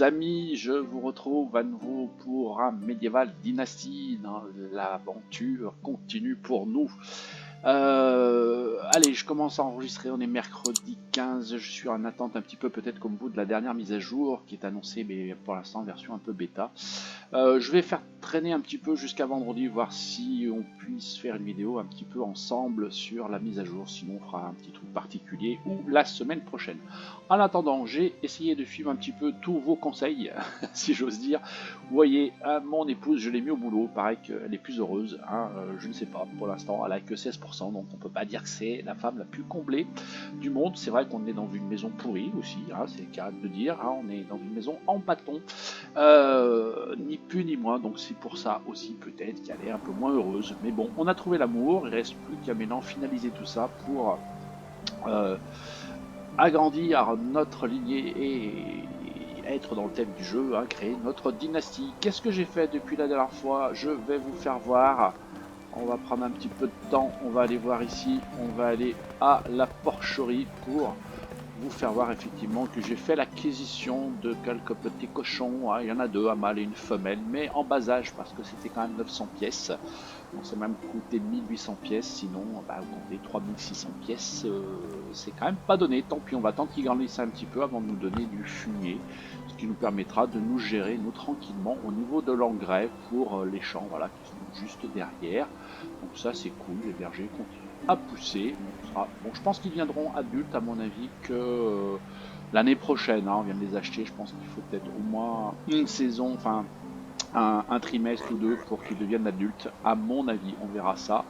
les amis, je vous retrouve à nouveau pour un Medieval Dynasty. L'aventure continue pour nous. Allez, je commence à enregistrer, on est mercredi 15, je suis en attente un petit peu peut-être comme vous de la dernière mise à jour qui est annoncée, mais pour l'instant version un peu bêta. Je vais faire traîner un petit peu jusqu'à vendredi, voir si on puisse faire une vidéo un petit peu ensemble sur la mise à jour, sinon on fera un petit truc particulier ou la semaine prochaine. En attendant, j'ai essayé de suivre un petit peu tous vos conseils, si j'ose dire. Vous voyez, mon épouse, je l'ai mis au boulot, pareil qu'elle est plus heureuse, je ne sais pas, pour l'instant elle a que 16%, donc on peut pas dire que c'est la femme la plus comblée du monde. C'est vrai qu'on est dans une maison pourrie aussi, c'est carré de le dire, on est dans une maison en bâton, ni plus ni moins, donc c'est pour ça aussi peut-être qu'elle est un peu moins heureuse. Mais bon, on a trouvé l'amour, il reste plus qu'à maintenant finaliser tout ça pour agrandir notre lignée et être dans le thème du jeu, créer notre dynastie. Qu'est-ce que j'ai fait depuis la dernière fois? Je vais vous faire voir. On va prendre un petit peu de temps, on va aller voir ici, on va aller à la porcherie pour vous faire voir effectivement que j'ai fait l'acquisition de quelques petits cochons. Il y en a deux, un mâle et une femelle, mais en bas âge parce que c'était quand même 900 pièces. Donc ça m'a même coûté 1800 pièces, sinon vous comptez 3600 pièces, c'est quand même pas donné. Tant pis, on va attendre qu'ils grandissent un petit peu avant de nous donner du fumier, ce qui nous permettra de nous gérer nous tranquillement au niveau de l'engrais pour les champs, voilà, qui sont juste derrière. Donc ça c'est cool, les bergers continuent à pousser. Bon, je pense qu'ils viendront adultes à mon avis que l'année prochaine, on vient de les acheter, je pense qu'il faut peut-être au moins une saison, enfin un trimestre ou deux pour qu'ils deviennent adultes, à mon avis, on verra ça.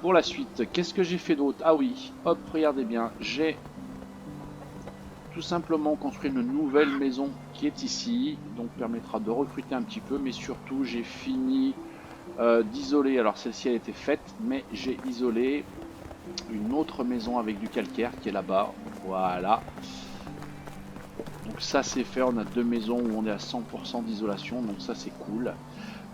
Pour la suite, qu'est-ce que j'ai fait d'autre? Ah oui, hop, regardez bien, j'ai tout simplement construit une nouvelle maison qui est ici, donc permettra de recruter un petit peu, mais surtout j'ai fini d'isoler, alors celle-ci a été faite, mais j'ai isolé une autre maison avec du calcaire qui est là-bas, voilà. Donc ça c'est fait, on a deux maisons où on est à 100% d'isolation, donc ça c'est cool.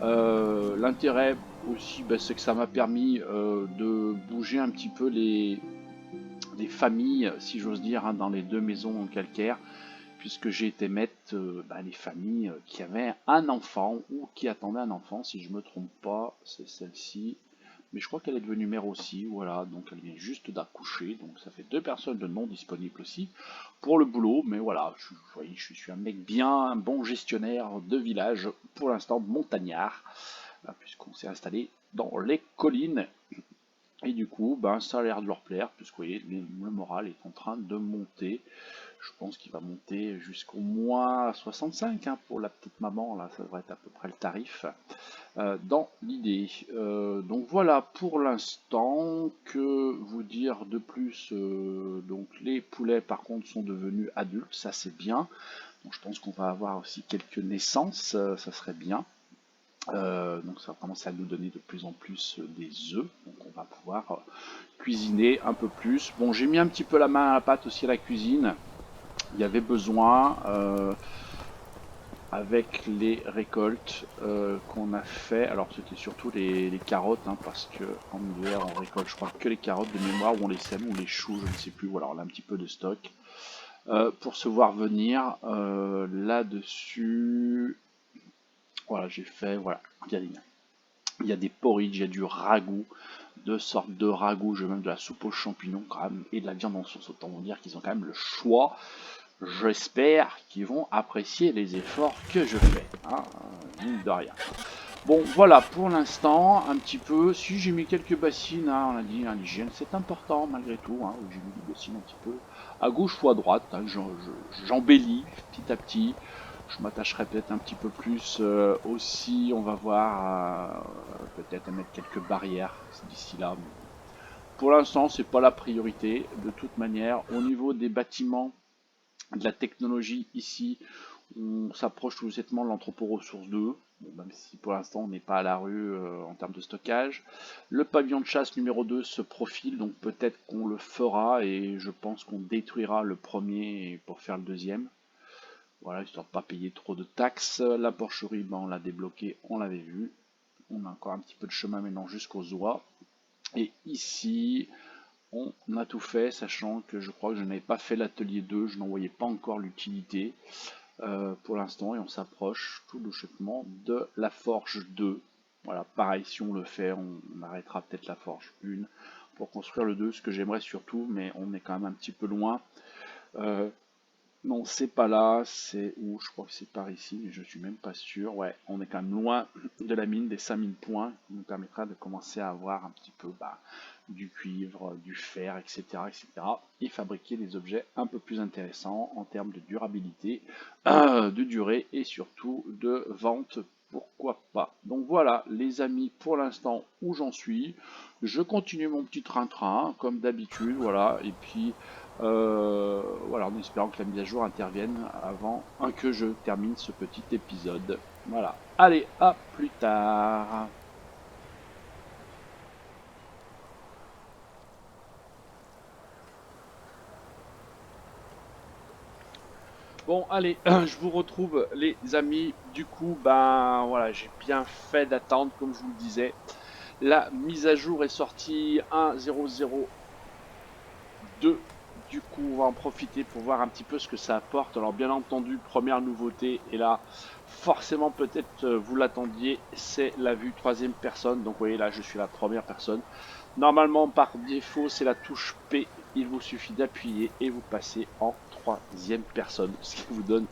L'intérêt aussi, c'est que ça m'a permis de bouger un petit peu les familles, si j'ose dire, dans les deux maisons en calcaire, puisque j'ai été mettre les familles qui avaient un enfant ou qui attendaient un enfant, si je me trompe pas, c'est celle-ci. Mais je crois qu'elle est devenue mère aussi, voilà, donc elle vient juste d'accoucher, donc ça fait deux personnes de non disponibles aussi pour le boulot, mais voilà, je suis un mec bien, un bon gestionnaire de village, pour l'instant montagnard, puisqu'on s'est installé dans les collines, et du coup, ça a l'air de leur plaire, puisque vous voyez, le moral est en train de monter. Je pense qu'il va monter jusqu'au moins 65 pour la petite maman, là ça devrait être à peu près le tarif dans l'idée. Donc voilà pour l'instant, que vous dire de plus, donc les poulets par contre sont devenus adultes, ça c'est bien. Donc je pense qu'on va avoir aussi quelques naissances, ça serait bien. Donc ça va commencer à nous donner de plus en plus des œufs, donc on va pouvoir cuisiner un peu plus. Bon, j'ai mis un petit peu la main à la pâte aussi à la cuisine, il y avait besoin, avec les récoltes qu'on a fait. Alors c'était surtout les carottes, parce que en hiver on récolte je crois que les carottes de mémoire, ou on les sème ou les choux, je ne sais plus. Voilà, on a un petit peu de stock pour se voir venir là-dessus. Voilà, j'ai fait, voilà, il y a des porridge, il y a du ragoût, deux sortes de ragoût, j'ai même de la soupe aux champignons quand même, et de la viande en sauce. Autant vous dire qu'ils ont quand même le choix. J'espère qu'ils vont apprécier les efforts que je fais, mine de rien. Bon, voilà pour l'instant, un petit peu. Si j'ai mis quelques bassines, on a dit, l'hygiène c'est important malgré tout. J'ai mis des bassines un petit peu à gauche ou à droite. J'embellis petit à petit. Je m'attacherai peut-être un petit peu plus aussi, on va voir, peut-être à mettre quelques barrières d'ici là. Pour l'instant, c'est pas la priorité. De toute manière, au niveau des bâtiments, de la technologie ici, on s'approche tout doucement de l'entrepôt ressources 2, même si pour l'instant on n'est pas à la rue en termes de stockage. Le pavillon de chasse numéro 2 se profile, donc peut-être qu'on le fera, et je pense qu'on détruira le premier pour faire le deuxième. Voilà, histoire de ne pas payer trop de taxes. La porcherie, on l'a débloqué, on l'avait vu. On a encore un petit peu de chemin maintenant jusqu'aux oies. Et ici, on a tout fait, sachant que je crois que je n'avais pas fait l'atelier 2, je n'en voyais pas encore l'utilité. pour l'instant et on s'approche tout doucement de la forge 2. Voilà, pareil, si on le fait, on arrêtera peut-être la forge 1 pour construire le 2, ce que j'aimerais surtout, mais on est quand même un petit peu loin. Non, c'est pas là, c'est où? Je crois que c'est par ici, mais je suis même pas sûr. Ouais, on est quand même loin de la mine des 5000 points, qui nous permettra de commencer à avoir un petit peu du cuivre, du fer, etc., etc. Et fabriquer des objets un peu plus intéressants en termes de durabilité, de durée et surtout de vente. Pourquoi pas? Donc voilà, les amis, pour l'instant où j'en suis. Je continue mon petit train-train, comme d'habitude, voilà. Et puis, voilà, en espérant que la mise à jour intervienne avant que je termine ce petit épisode. Voilà. Allez, à plus tard. Bon, allez, je vous retrouve les amis. Du coup, ben voilà, j'ai bien fait d'attendre, comme je vous le disais. La mise à jour est sortie 1.0.0.2. Du coup, on va en profiter pour voir un petit peu ce que ça apporte. Alors, bien entendu, première nouveauté, et là, forcément, peut-être vous l'attendiez, c'est la vue troisième personne. Donc, vous voyez, là, je suis la première personne. Normalement, par défaut, c'est la touche P. Il vous suffit d'appuyer et vous passez en troisième personne, ce qui vous donne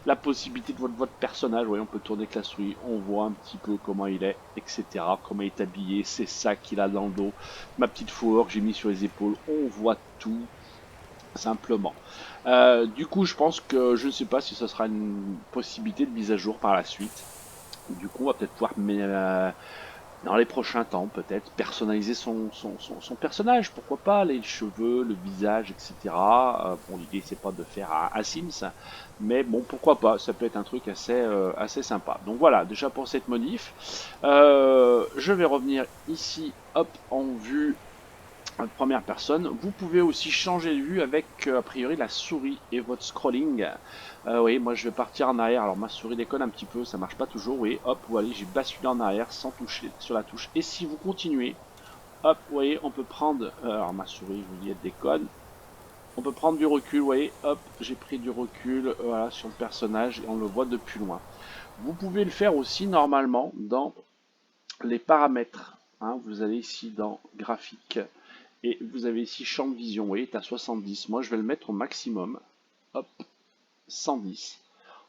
la possibilité de voir votre personnage. Vous voyez, on peut tourner avec la souris, on voit un petit peu comment il est, etc. Comment il est habillé, ses sacs qu'il a dans le dos, ma petite fourrure que j'ai mis sur les épaules. On voit tout simplement. Du coup, je pense que je ne sais pas si ce sera une possibilité de mise à jour par la suite. Du coup, on va peut-être pouvoir, dans les prochains temps, peut-être personnaliser son personnage. Pourquoi pas, les cheveux, le visage, etc. Bon, l'idée, c'est pas de faire un Sims, mais bon, pourquoi pas, ça peut être un truc assez sympa. Donc voilà, déjà pour cette modif. Je vais revenir ici, hop, en vue première personne. Vous pouvez aussi changer de vue avec a priori la souris et votre scrolling. Oui, moi je vais partir en arrière. Alors ma souris déconne un petit peu, ça marche pas toujours. Oui, hop, vous voyez, j'ai basculé en arrière sans toucher sur la touche. Et si vous continuez, hop, vous voyez, on peut prendre. Alors ma souris, je vous dis, elle déconne. On peut prendre du recul, vous voyez, hop, j'ai pris du recul voilà, sur le personnage et on le voit depuis loin. Vous pouvez le faire aussi normalement dans les paramètres. Hein, vous allez ici dans graphique. Et vous avez ici champ de vision, vous voyez, est à 70. Moi, je vais le mettre au maximum. Hop, 110.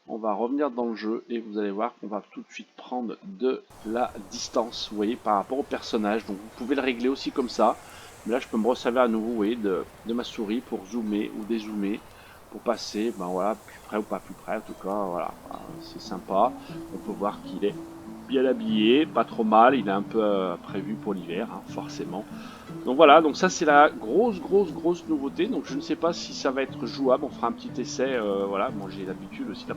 On va revenir dans le jeu et vous allez voir qu'on va tout de suite prendre de la distance, vous voyez, par rapport au personnage. Donc, vous pouvez le régler aussi comme ça. Mais là, je peux me resservir à nouveau, vous voyez, de ma souris pour zoomer ou dézoomer, pour passer, ben voilà, plus près ou pas plus près. En tout cas, voilà, c'est sympa. On peut voir qu'il est bien habillé, pas trop mal. Il est un peu prévu pour l'hiver, hein, forcément. Donc voilà, donc ça c'est la grosse nouveauté. Donc je ne sais pas si ça va être jouable. On fera un petit essai. Voilà, moi j'ai l'habitude aussi de la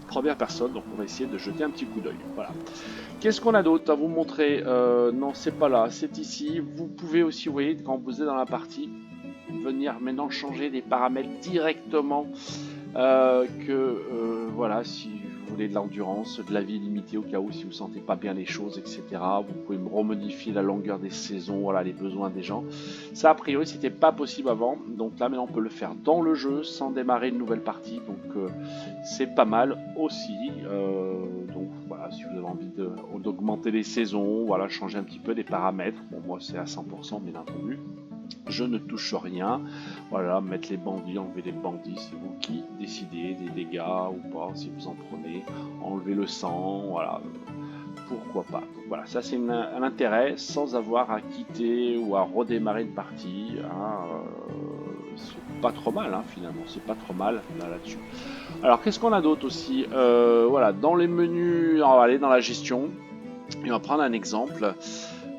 première personne, donc on va essayer de jeter un petit coup d'œil. Voilà. Qu'est-ce qu'on a d'autre à vous montrer? Non, c'est pas là, c'est ici. Vous pouvez aussi, vous voyez, quand vous êtes dans la partie, venir maintenant changer des paramètres directement. Voilà, si vous voulez de l'endurance, de la vie limitée au cas où si vous sentez pas bien les choses, etc. Vous pouvez remodifier la longueur des saisons, voilà, les besoins des gens. Ça, a priori, c'était pas possible avant. Donc là, maintenant, on peut le faire dans le jeu sans démarrer une nouvelle partie. Donc c'est pas mal aussi. Donc voilà, si vous avez envie d'augmenter les saisons, voilà, changer un petit peu les paramètres. Bon, moi, c'est à 100%, bien entendu. Je ne touche rien. Voilà, mettre les bandits, enlever les bandits, c'est vous qui décidez des dégâts ou pas, si vous en prenez. Enlever le sang, voilà, pourquoi pas. Donc voilà, ça c'est un intérêt sans avoir à quitter ou à redémarrer une partie. Hein, c'est pas trop mal, hein, finalement, c'est pas trop mal là-dessus. Alors qu'est-ce qu'on a d'autre aussi? Voilà, dans les menus, on va aller dans la gestion et on va prendre un exemple.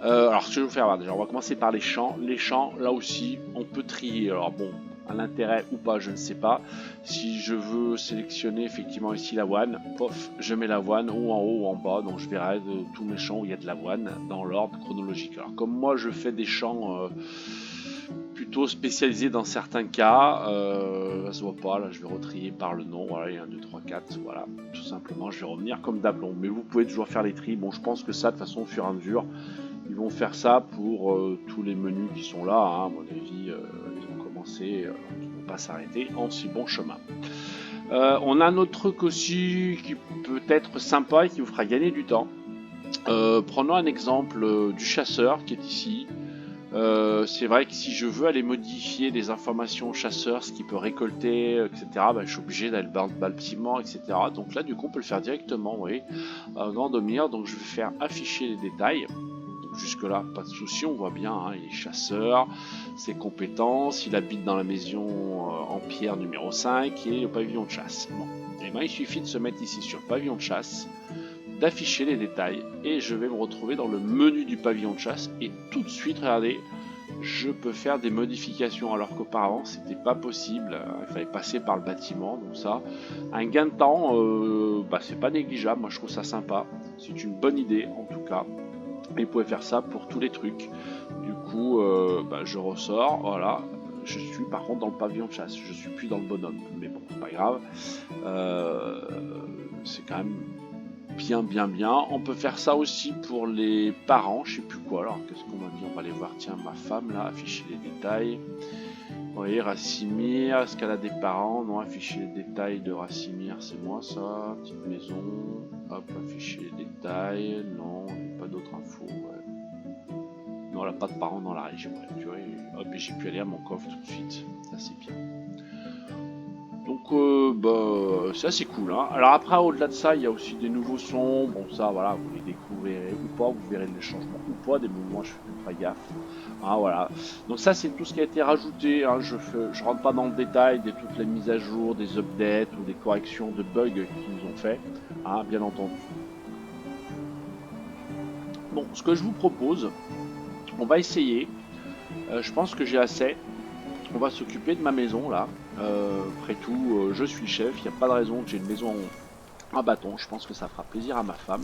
Alors, ce que je vais vous faire voir, déjà, on va commencer par les champs. Les champs, là aussi, on peut trier. Alors, bon, un intérêt ou pas, je ne sais pas. Si je veux sélectionner effectivement ici l'avoine, pof, je mets l'avoine ou en haut ou en bas. Donc, je verrai de tous mes champs où il y a de l'avoine dans l'ordre chronologique. Alors, comme moi, je fais des champs plutôt spécialisés dans certains cas, ça se voit pas. Là, je vais retrier par le nom. Voilà, il y a 1, 2, 3, 4. Voilà, tout simplement, je vais revenir comme d'aplomb. Mais vous pouvez toujours faire les tris. Bon, je pense que ça, de toute façon, au fur et à mesure, ils vont faire ça pour tous les menus qui sont là, hein. À mon avis, ils ont commencé, ils ne vont pas s'arrêter en si bon chemin. On a un autre truc aussi qui peut être sympa et qui vous fera gagner du temps. Prenons un exemple du chasseur qui est ici. C'est vrai que si je veux aller modifier des informations au chasseur, ce qu'il peut récolter, etc., bah, je suis obligé d'aller dans le bâtiment, etc. Donc là, du coup, on peut le faire directement, vous voyez, Grandomir. Donc je vais faire afficher les détails. Donc jusque-là, pas de souci, on voit bien, hein, il est chasseur, ses compétences, il habite dans la maison en pierre numéro 5 et le pavillon de chasse. Bon. Et ben, il suffit de se mettre ici sur le pavillon de chasse, d'afficher les détails et je vais me retrouver dans le menu du pavillon de chasse et tout de suite, regardez, je peux faire des modifications alors qu'auparavant c'était pas possible, il fallait passer par le bâtiment. Donc ça, un gain de temps, bah, c'est pas négligeable, moi je trouve ça sympa, c'est une bonne idée en tout cas. Et vous pouvez faire ça pour tous les trucs. Du coup, bah, je ressors, voilà. Je suis par contre dans le pavillon de chasse, je suis plus dans le bonhomme, mais bon, c'est pas grave. Euh, c'est quand même bien. On peut faire ça aussi pour les parents, je sais plus quoi. Alors, qu'est-ce qu'on m'a dit? On va aller voir, tiens, ma femme là, afficher les détails. Vous voyez, Racimir, est-ce qu'elle a des parents? Non, afficher les détails de Racimir, c'est moi ça. Petite maison, hop, afficher les détails. Non, pas d'autres infos. Ouais. Non, elle n'a pas de parents dans la région. Ouais, tu vois, et hop, et j'ai pu aller à mon coffre tout de suite. Ça, c'est bien. Donc, bah, c'est assez cool. Hein. Alors après, au-delà de ça, il y a aussi des nouveaux sons. Bon, ça, voilà, vous les découvrirez ou pas, vous verrez les changements ou pas. Des moments, je fais même pas gaffe. Ah, voilà. Donc ça, c'est tout ce qui a été rajouté. Hein. Je rentre pas dans le détail de toutes les mises à jour, des updates ou des corrections de bugs qu'ils nous ont fait. Hein, bien entendu. Bon, ce que je vous propose, on va essayer. Je pense que j'ai assez. On va s'occuper de ma maison là. Après tout, je suis le chef. Il n'y a pas de raison que j'ai une maison en bâton. Je pense que ça fera plaisir à ma femme.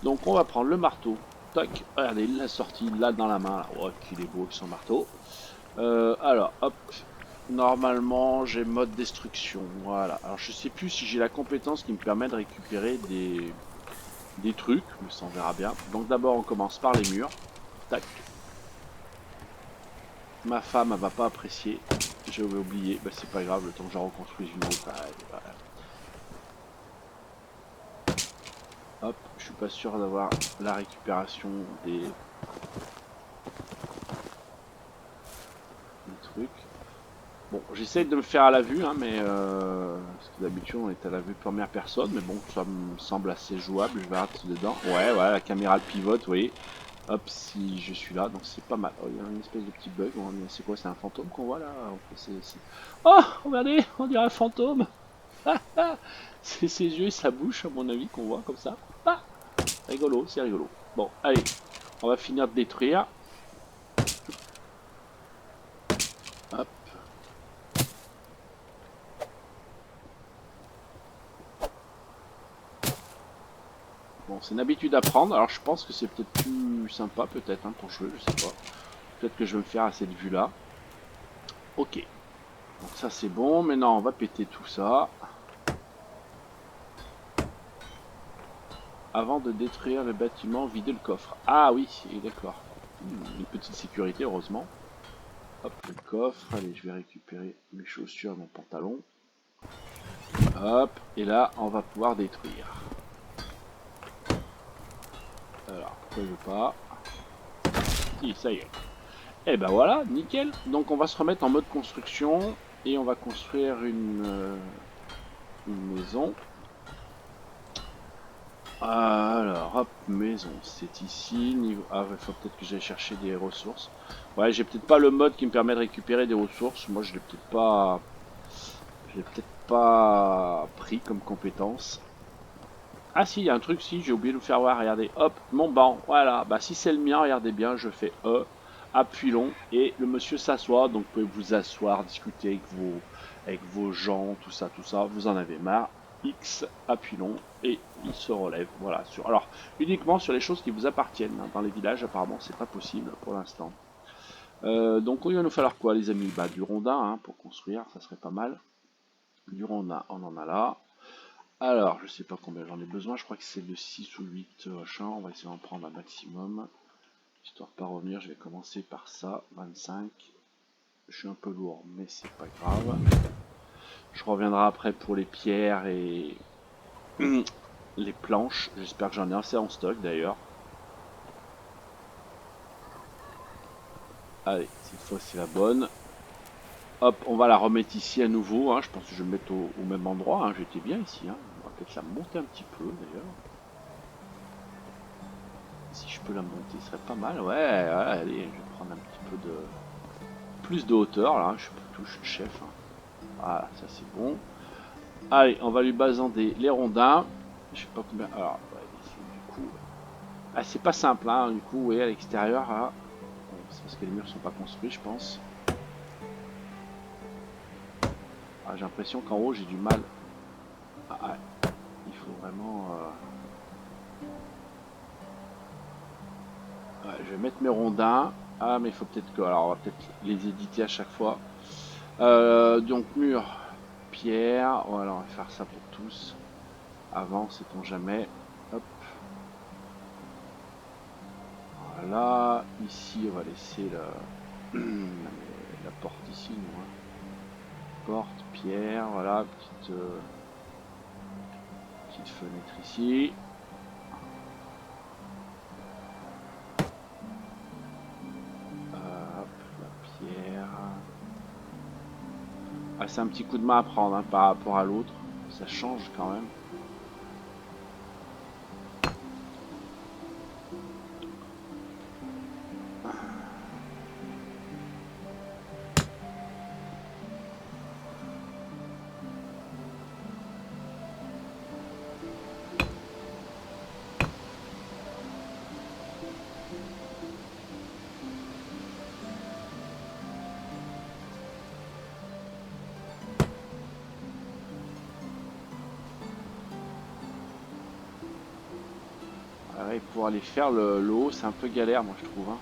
Donc on va prendre le marteau. Tac. Regardez, il l'a sorti là dans la main. Là. Oh, qu'il est beau avec son marteau. Alors, hop. Normalement, j'ai mode destruction. Voilà. Alors je sais plus si j'ai la compétence qui me permet de récupérer des trucs, mais ça on verra bien. Donc d'abord on commence par les murs. Tac. Ma femme, elle va pas apprécier. J'avais oublié. Bah, c'est pas grave, le temps que je reconstruise une autre. Voilà. Hop, je suis pas sûr d'avoir la récupération des trucs. Bon, j'essaie de me faire à la vue, hein, mais parce que d'habitude on est à la vue première personne, mais bon, ça me semble assez jouable. Je vais rentrer dedans. Ouais, voilà, la caméra pivote, vous voyez. Hop, si je suis là, donc c'est pas mal. Oh, il y a une espèce de petit bug. C'est quoi? C'est un fantôme qu'on voit là? Oh, regardez, on dirait un fantôme. C'est ses yeux et sa bouche, à mon avis, qu'on voit comme ça. Ah, rigolo, c'est rigolo. Bon, allez, on va finir de détruire. Hop. Bon, c'est une habitude à prendre. Alors, je pense que c'est peut-être plus sympa, peut-être, hein, pour jouer, je sais pas. Peut-être que je vais me faire à cette vue-là. Ok. Donc ça, c'est bon. Maintenant, on va péter tout ça. Avant de détruire le bâtiment, vider le coffre. Ah oui, d'accord. Une petite sécurité, heureusement. Hop, le coffre. Allez, je vais récupérer mes chaussures et mon pantalon. Hop, et là, on va pouvoir détruire. Alors, pourquoi je veux pas? Si, ça y est. Et ben voilà, nickel. Donc on va se remettre en mode construction et on va construire une maison. Alors, hop, maison, c'est ici. Niveau... Ah, il faut peut-être que j'aille chercher des ressources. Ouais, j'ai peut-être pas le mode qui me permet de récupérer des ressources. Moi, je l'ai peut-être pas... Je l'ai peut-être pas pris comme compétence. Ah si, il y a un truc, si, j'ai oublié de vous faire voir, regardez, hop, mon banc, voilà, bah si c'est le mien, regardez bien, je fais E, appui long, et le monsieur s'assoit, donc vous pouvez vous asseoir, discuter avec vos gens, tout ça, vous en avez marre, X, appui long, et il se relève, voilà, alors, uniquement sur les choses qui vous appartiennent, hein, dans les villages, apparemment, c'est pas possible pour l'instant. Donc il va nous falloir quoi, les amis? Bah du rondin, hein, pour construire, ça serait pas mal, du rondin, on en a là. Alors, je sais pas combien j'en ai besoin, je crois que c'est de 6 ou 8 machin, on va essayer d'en prendre un maximum. Histoire de pas revenir, je vais commencer par ça, 25. Je suis un peu lourd, mais c'est pas grave. Je reviendrai après pour les pierres et les planches. J'espère que j'en ai assez en stock d'ailleurs. Allez, cette fois c'est la bonne. Hop, on va la remettre ici à nouveau. Hein. Je pense que je vais me mettre au même endroit. Hein. J'étais bien ici. Hein. On va peut-être la monter un petit peu d'ailleurs. Si je peux la monter, ce serait pas mal. Ouais, allez, je vais prendre un petit peu de plus de hauteur là. Je suis plutôt, je suis le chef. Hein. Voilà, ça c'est bon. Allez, on va lui basander les rondins. Je sais pas combien. Alors, ouais, du coup, ah, c'est pas simple. Hein. Du coup, oui, à l'extérieur, là, c'est parce que les murs sont pas construits, je pense. Ah, j'ai l'impression qu'en haut, j'ai du mal. Ah, ouais, il faut vraiment. Ouais, je vais mettre mes rondins. Ah, mais il faut peut-être que. Alors, on va peut-être les éditer à chaque fois. Donc, mur, pierre. Voilà, on va faire ça pour tous. Avant, sait-on jamais. Hop. Voilà. Ici, on va laisser la porte ici, nous. Hein. Porte, pierre, voilà. Petite fenêtre ici. Hop, la pierre. Ah, c'est un petit coup de main à prendre hein, par rapport à l'autre. Ça change quand même. Ouais, pour aller faire le haut, c'est un peu galère, moi je trouve. Hein.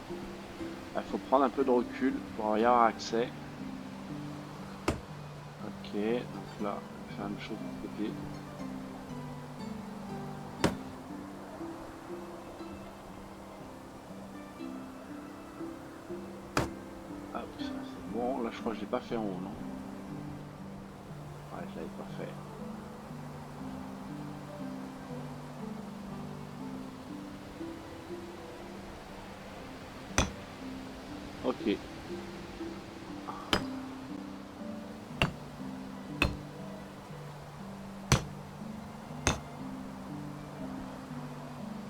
Il faut prendre un peu de recul pour y avoir accès. Ok, donc là, on va faire une chose de l'autre côté. Hop, ça c'est bon. Là, je crois que je l'ai pas fait en haut, non? Ouais, je l'avais pas fait. Ok. J'ai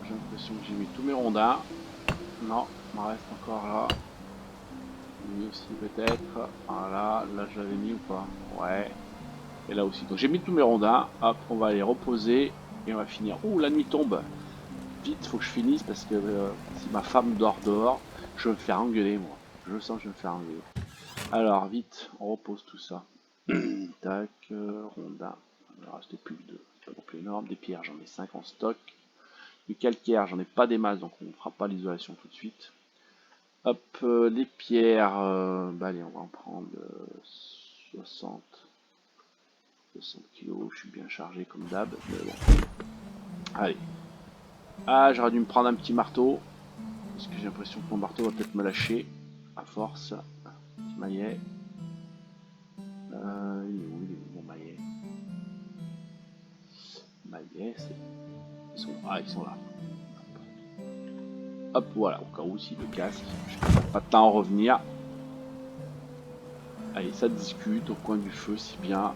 l'impression que j'ai mis tous mes rondins. Non, il m'en reste encore là. Mis aussi peut-être. Voilà, là je l'avais mis ou pas? Ouais. Et là aussi. Donc j'ai mis tous mes rondins. Hop, on va les reposer. Et on va finir. Ouh, la nuit tombe. Vite, faut que je finisse parce que si ma femme dort dehors, je vais me faire engueuler moi. Je sens que je vais me faire engueuler. Alors vite, on repose tout ça. Tac, rondin. Il ne reste plus que deux. C'est pas non plus énorme. Des pierres, j'en ai 5 en stock. Du calcaire, j'en ai pas des masses, donc on ne fera pas l'isolation tout de suite. Hop, les pierres, bah allez, on va en prendre 60 kilos. Je suis bien chargé comme d'hab, mais bon. Allez. Ah, j'aurais dû me prendre un petit marteau. Parce que j'ai l'impression que mon marteau va peut-être me lâcher. À force. Petit maillet. Il est où mon maillet? Maillet, c'est. Ils sont là. Hop, voilà, au cas où s'il me casse. Je n'ai pas de temps à en revenir. Allez, ça discute au coin du feu, si bien.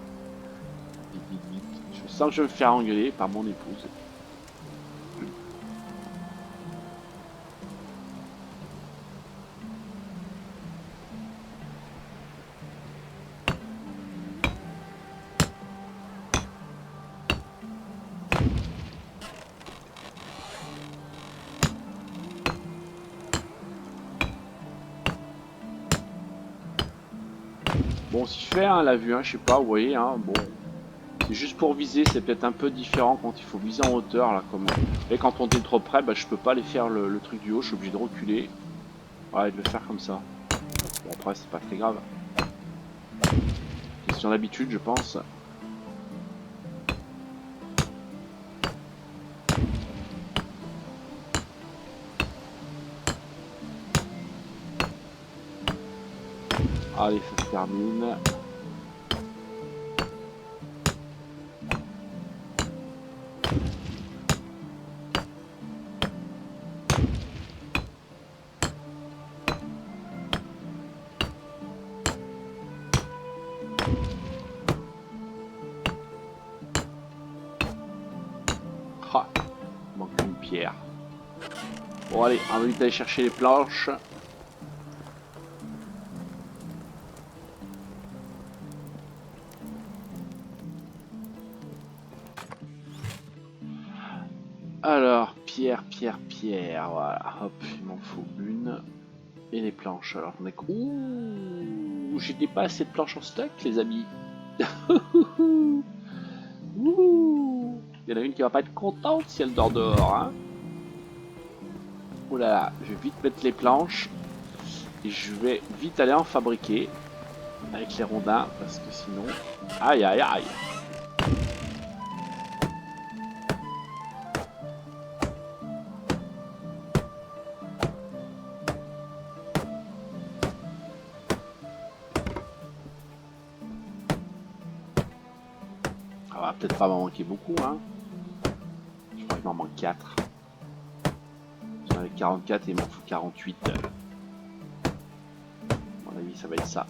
Vite, vite, vite. Je sens que je vais me faire engueuler par mon épouse. Bon, si je fais hein, la vue, hein, je sais pas, vous voyez, hein, bon. C'est juste pour viser, c'est peut-être un peu différent quand il faut viser en hauteur, là, comme. Et quand on est trop près, bah, je peux pas aller faire le truc du haut, je suis obligé de reculer. Voilà, et de le faire comme ça. Bon, après, c'est pas très grave. Question d'habitude, je pense. Allez, ça se termine. pierre. Bon allez, on va vite aller chercher les planches. Alors, pierre, voilà, hop, il m'en faut une. Et les planches, alors on est... Ouh, j'ai pas assez de planches en stock, les amis. Ouh, il y en a une qui va pas être contente si elle dort dehors, hein. Oh là là, je vais vite mettre les planches. Et je vais vite aller en fabriquer. Avec les rondins, parce que sinon... Aïe, aïe, aïe. Ça va peut-être pas m'en manquer beaucoup, hein. Je crois qu'il m'en manque 4. J'en avais 44 et il m'en faut 48. À mon avis, ça va être ça.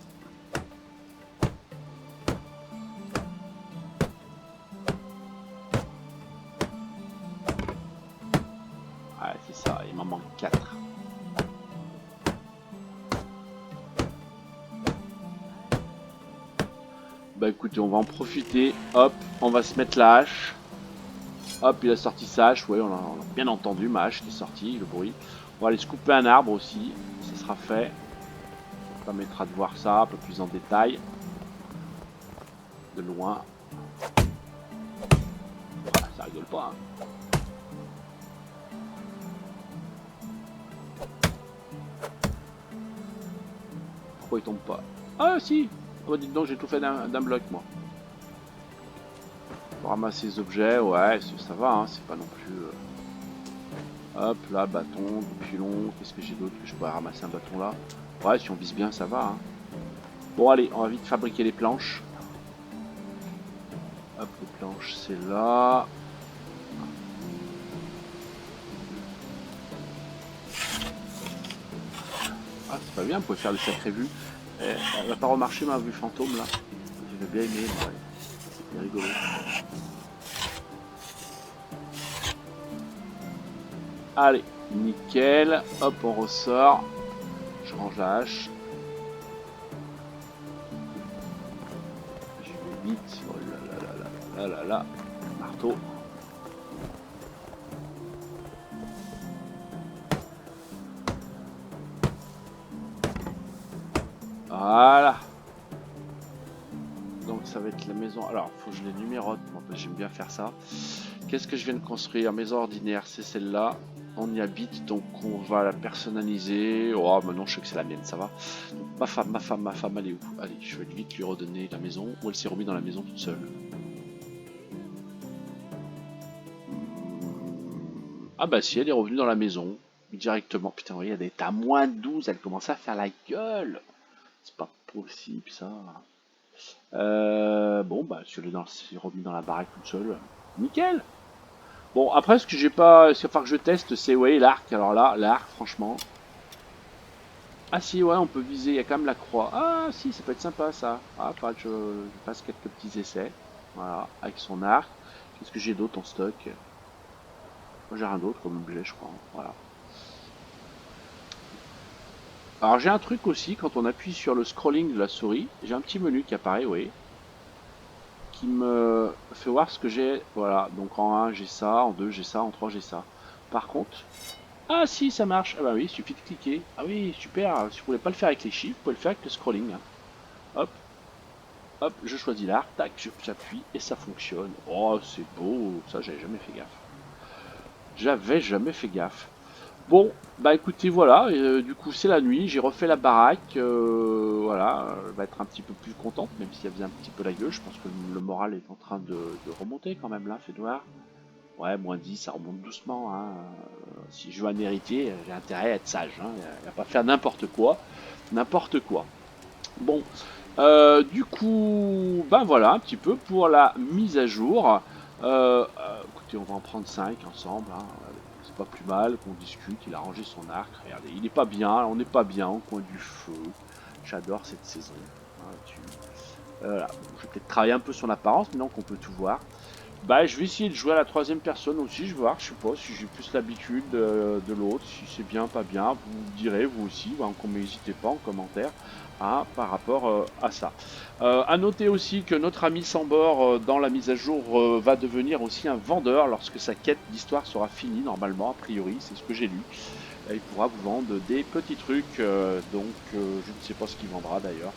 Ouais, c'est ça, il m'en manque 4. Bah écoutez, on va en profiter. Hop, on va se mettre la hache. Hop, il a sorti sa hache. Ouais, on a bien entendu ma hache qui est sortie, le bruit. On va aller se couper un arbre aussi. Ça sera fait. Ça permettra de voir ça un peu plus en détail. De loin. Ah, ça rigole pas, hein. Pourquoi il tombe pas? Ah si. Oh, dites donc, j'ai tout fait d'un bloc, moi. Pour ramasser les objets, ouais, ça va, hein, c'est pas non plus... Hop, là, bâton, pilon, qu'est-ce que j'ai d'autre que je pourrais ramasser un bâton là? Ouais, si on vise bien, ça va, hein. Bon, allez, on va vite fabriquer les planches. Hop, les planches, c'est là. Ah, c'est pas bien, on pouvait faire des sacrées vues. Elle va pas remarcher ma vue fantôme, là. J'avais bien aimé, ouais. C'est rigolo. Allez, nickel. Hop, on ressort. Je range la hache. Je vais vite. Oh là là là là là là là. Marteau. Voilà. Donc ça va être la maison. Alors, faut que je les numérote. Moi, j'aime bien faire ça. Qu'est-ce que je viens de construire? Maison ordinaire, c'est celle-là. On y habite, donc on va la personnaliser. Oh, maintenant je sais que c'est la mienne, ça va. Donc, ma femme, elle est où? Allez, je vais vite lui redonner la maison. Ou elle s'est remise dans la maison toute seule. Ah bah si, elle est revenue dans la maison. Directement. Putain, oui, elle est à moins 12. Elle commence à faire la gueule. C'est pas possible, ça. Bon, bah, si elle est revenue dans la baraque toute seule. Nickel! Bon, après, ce que j'ai pas. Ce qu'il va falloir que je teste, c'est ouais, l'arc. Alors là, l'arc, franchement. Ah si, ouais, on peut viser, il y a quand même la croix. Ah si, ça peut être sympa ça. Ah, faudra que je fasse quelques petits essais. Voilà, avec son arc. Qu'est-ce que j'ai d'autre en stock? Moi j'ai rien d'autre comme objet, je crois. Voilà. Alors j'ai un truc aussi, quand on appuie sur le scrolling de la souris, j'ai un petit menu qui apparaît, oui. Qui me fait voir ce que j'ai. Voilà, donc en 1 j'ai ça, en 2 j'ai ça, en 3 j'ai ça. Par contre, ah si, ça marche. Ah bah oui, il suffit de cliquer. Ah oui, super. Si vous voulez pas le faire avec les chiffres, vous pouvez le faire avec le scrolling. Hop, hop, je choisis l'arc, tac, j'appuie et ça fonctionne. Oh, c'est beau. Ça, j'avais jamais fait gaffe. J'avais jamais fait gaffe. Bon, bah écoutez, voilà. Du coup, c'est la nuit. J'ai refait la baraque. Voilà, elle va être un petit peu plus contente, même si elle faisait un petit peu la gueule. Je pense que le moral est en train de remonter quand même là, fait noir. Ouais, moins 10, ça remonte doucement, hein. Si je veux un héritier, j'ai intérêt à être sage, hein, à pas faire n'importe quoi. N'importe quoi. Bon, du coup, ben voilà un petit peu pour la mise à jour. Écoutez, on va en prendre 5 ensemble, hein. C'est pas plus mal qu'on discute. Il a rangé son arc, regardez, il n'est pas bien, on n'est pas bien au coin du feu. J'adore cette saison. Hein, voilà. Je vais peut-être travailler un peu sur l'apparence, maintenant qu'on peut tout voir. Bah, je vais essayer de jouer à la troisième personne aussi, je vais voir, je sais pas si j'ai plus l'habitude de l'autre, si c'est bien, pas bien, vous me direz vous aussi, hein, n'hésitez pas en commentaire hein, par rapport à ça. À noter aussi que notre ami Sambor dans la mise à jour va devenir aussi un vendeur lorsque sa quête d'histoire sera finie, normalement, a priori, c'est ce que j'ai lu. Il pourra vous vendre des petits trucs, donc je ne sais pas ce qu'il vendra d'ailleurs.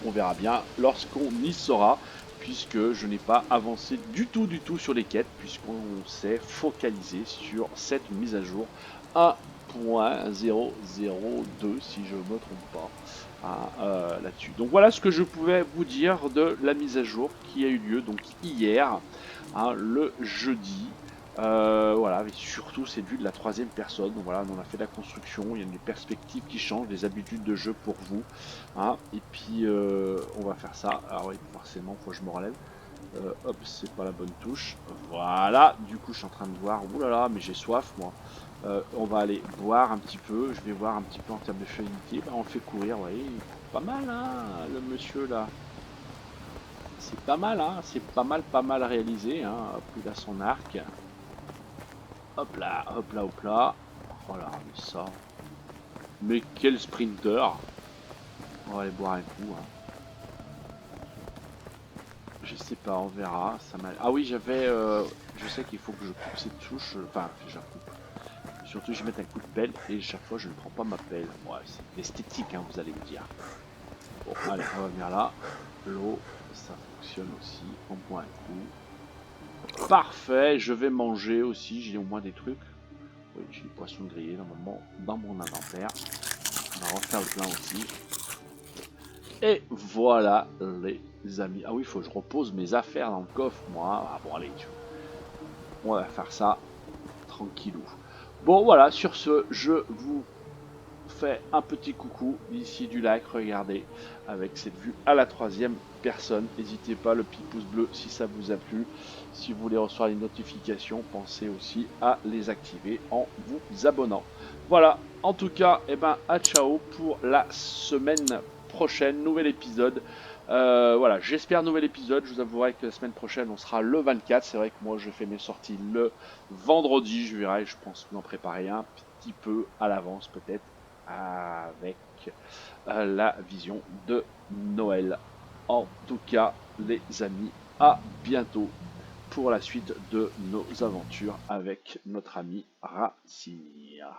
On verra bien lorsqu'on y sera, puisque je n'ai pas avancé du tout sur les quêtes, puisqu'on s'est focalisé sur cette mise à jour 1.002, si je ne me trompe pas, hein, là-dessus. Donc voilà ce que je pouvais vous dire de la mise à jour qui a eu lieu donc hier, hein, le jeudi. Voilà, et surtout c'est vu de la troisième personne. Donc voilà, on a fait la construction, il y a des perspectives qui changent, des habitudes de jeu pour vous. Hein, et puis on va faire ça. Alors oui, forcément, faut que je me relève. Hop, c'est pas la bonne touche. Voilà, du coup je suis en train de voir. Ouh là là, mais j'ai soif moi. On va aller boire un petit peu. Je vais voir un petit peu en termes de fluidité. Bah, on le fait courir, oui. Pas mal, hein, le monsieur là. C'est pas mal, hein. C'est pas mal réalisé. Hein. Hop, il a son arc. Hop là, hop là, hop là. Oh là, mais ça. Mais quel sprinter. On va aller boire un coup. Hein. Je sais pas, on verra. Ça m'a... Ah oui, j'avais... je sais qu'il faut que je coupe cette touche. Enfin, je la coupe. Surtout, je mets un coup de pelle et chaque fois, je ne prends pas ma pelle. Ouais, c'est l'esthétique, hein, vous allez me dire. Bon, allez, on va venir là. L'eau, ça fonctionne aussi. On boit un coup. Parfait, je vais manger aussi. J'ai au moins des trucs. Oui, j'ai des poissons grillés normalement dans mon inventaire. On va refaire le plein aussi. Et voilà les amis. Ah oui, il faut que je repose mes affaires dans le coffre, moi. Ah bon, allez, on va faire ça tranquillou. Bon, voilà, sur ce, je vous fais un petit coucou d'ici du lac. Regardez, avec cette vue à la troisième personne. N'hésitez pas, le petit pouce bleu si ça vous a plu. Si vous voulez recevoir les notifications, pensez aussi à les activer en vous abonnant. Voilà, en tout cas, eh ben, à ciao pour la semaine prochaine, nouvel épisode. Voilà, j'espère nouvel épisode. Je vous avouerai que la semaine prochaine, on sera le 24. C'est vrai que moi, je fais mes sorties le vendredi. Je verrai, je pense vous en préparer un petit peu à l'avance, peut-être, avec la vision de Noël. En tout cas, les amis, à bientôt pour la suite de nos aventures avec notre ami Racinia.